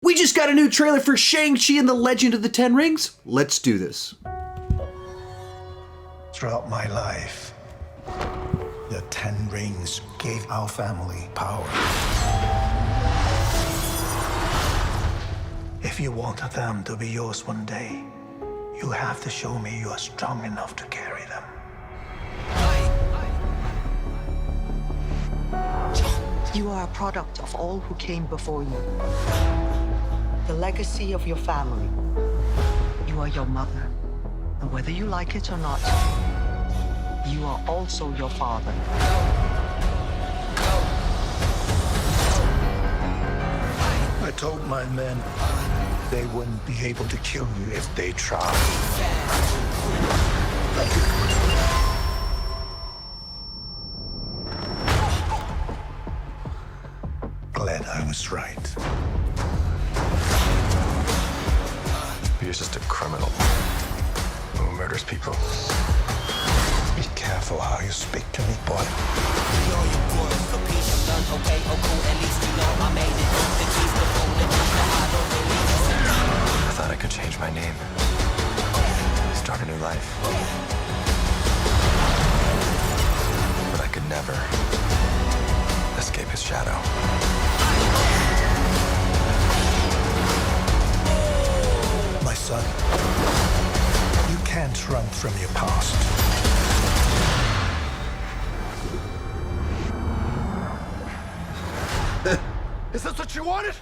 We just got a new trailer for Shang-Chi and the Legend of the Ten Rings. Let's do this. Throughout my life, the Ten Rings gave our family power. If you want them to be yours one day, you have to show me you are strong enough to carry them. You are a product of all who came before you. The legacy of your family. You are your mother. And whether you like it or not, you are also your father. I told my men they wouldn't be able to kill you if they tried. Glad I was right. You're just a criminal who murders people. Be careful how you speak to me, boy. I thought I could change my name, start a new life. But I could never escape his shadow. My son, you can't run from your past. Is this what you wanted?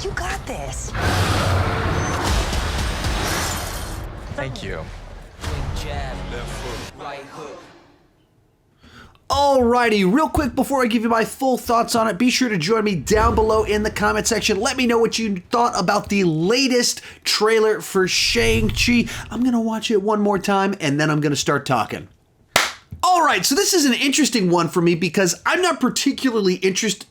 You got this. Thank you. Alrighty, real quick before I give you my full thoughts on it, be sure to join me down below in the comment section. Let me know what you thought about the latest trailer for Shang-Chi. I'm going to watch it one more time and then I'm going to start talking. Alright, so this is an interesting one for me because I'm not particularly interested...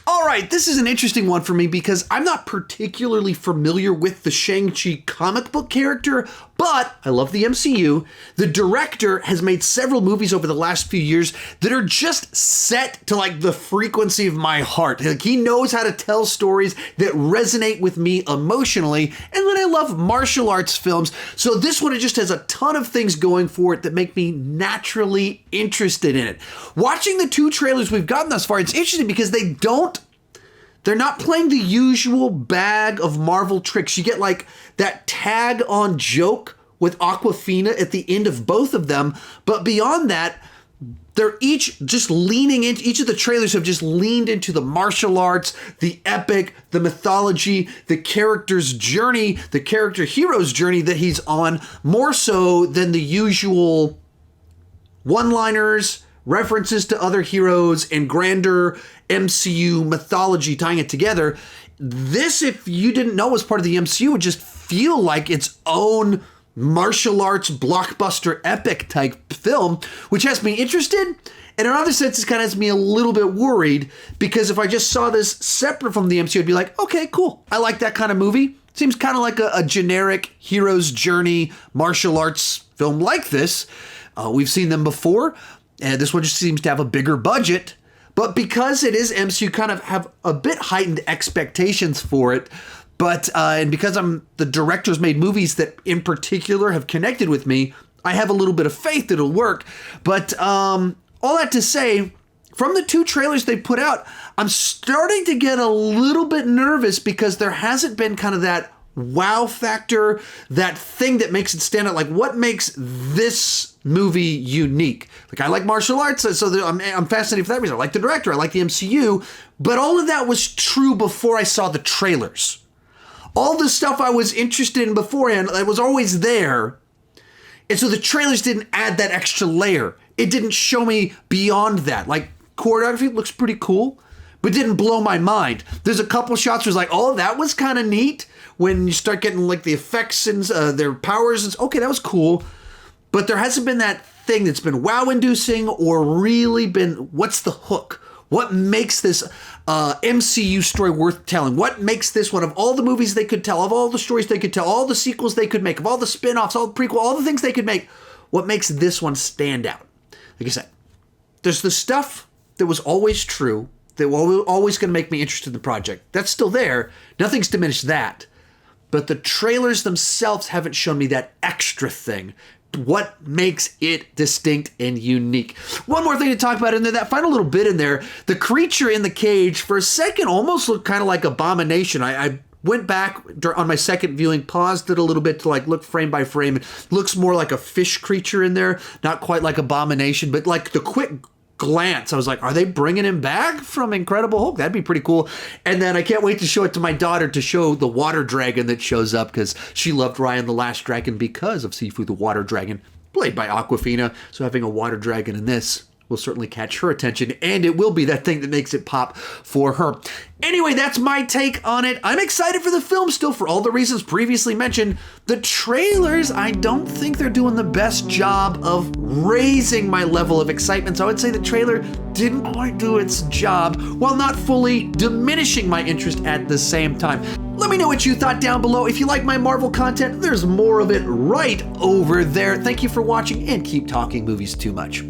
Alright, this is an interesting one for me because I'm not particularly familiar with the Shang-Chi comic book character, but I love the MCU. The director has made several movies over the last few years that are just set to like the frequency of my heart. Like he knows how to tell stories that resonate with me emotionally, and then I love martial arts films, so this one just has a ton of things going for it that make me naturally interested in it. Watching the two trailers we've gotten thus far, it's interesting because they're not playing the usual bag of Marvel tricks. You get like that tag on joke with Awkwafina at the end of both of them. But beyond that, they're each just leaning into, each of the trailers have just leaned into the martial arts, the epic, the mythology, the character's journey, the character hero's journey that he's on, more so than the usual one-liners, references to other heroes, and grander MCU mythology tying it together. This, if you didn't know was part of the MCU, would just feel like its own martial arts blockbuster epic type film, which has me interested. And in other sense, it kind of has me a little bit worried because if I just saw this separate from the MCU, I'd be like, okay, cool. I like that kind of movie. Seems kind of like a generic hero's journey martial arts film like this. We've seen them before. And this one just seems to have a bigger budget. But because it is MCU, kind of have a bit heightened expectations for it. But, and because the director's made movies that in particular have connected with me, I have a little bit of faith it'll work. But all that to say, from the two trailers they put out, I'm starting to get a little bit nervous because there hasn't been kind of that wow factor, that thing that makes it stand out. Like, what makes this movie unique? Like, I like martial arts, so I'm fascinated for that reason. I like the director, I like the MCU, but all of that was true before I saw the trailers. All the stuff I was interested in beforehand, it was always there, and so the trailers didn't add that extra layer. It didn't show me beyond that. Like, choreography looks pretty cool, but didn't blow my mind. There's a couple shots where it's like, oh, that was kind of neat. When you start getting like the effects and their powers, it's okay, that was cool. But there hasn't been that thing that's been wow-inducing or really been, what's the hook? What makes this MCU story worth telling? What makes this one of all the movies they could tell, of all the stories they could tell, all the sequels they could make, of all the spin-offs, all the prequel, all the things they could make, what makes this one stand out? Like I said, there's the stuff that was always true, that was always going to make me interested in the project. That's still there. Nothing's diminished that. But the trailers themselves haven't shown me that extra thing. What makes it distinct and unique? One more thing to talk about in there, that final little bit in there, the creature in the cage for a second almost looked kind of like Abomination. I went back on my second viewing, paused it a little bit to like look frame by frame. It looks more like a fish creature in there, not quite like Abomination, but like the quick glance, I was like, are they bringing him back from Incredible Hulk? That'd be pretty cool. And then I can't wait to show it to my daughter, to show the water dragon that shows up, because she loved Raya the Last Dragon because of Sifu the water dragon, played by Awkwafina. So having a water dragon in this will certainly catch her attention, and it will be that thing that makes it pop for her. Anyway, that's my take on it. I'm excited for the film still for all the reasons previously mentioned. The trailers, I don't think they're doing the best job of raising my level of excitement. So I would say the trailer didn't quite do its job while not fully diminishing my interest at the same time. Let me know what you thought down below. If you like my Marvel content, there's more of it right over there. Thank you for watching, and keep talking movies too much.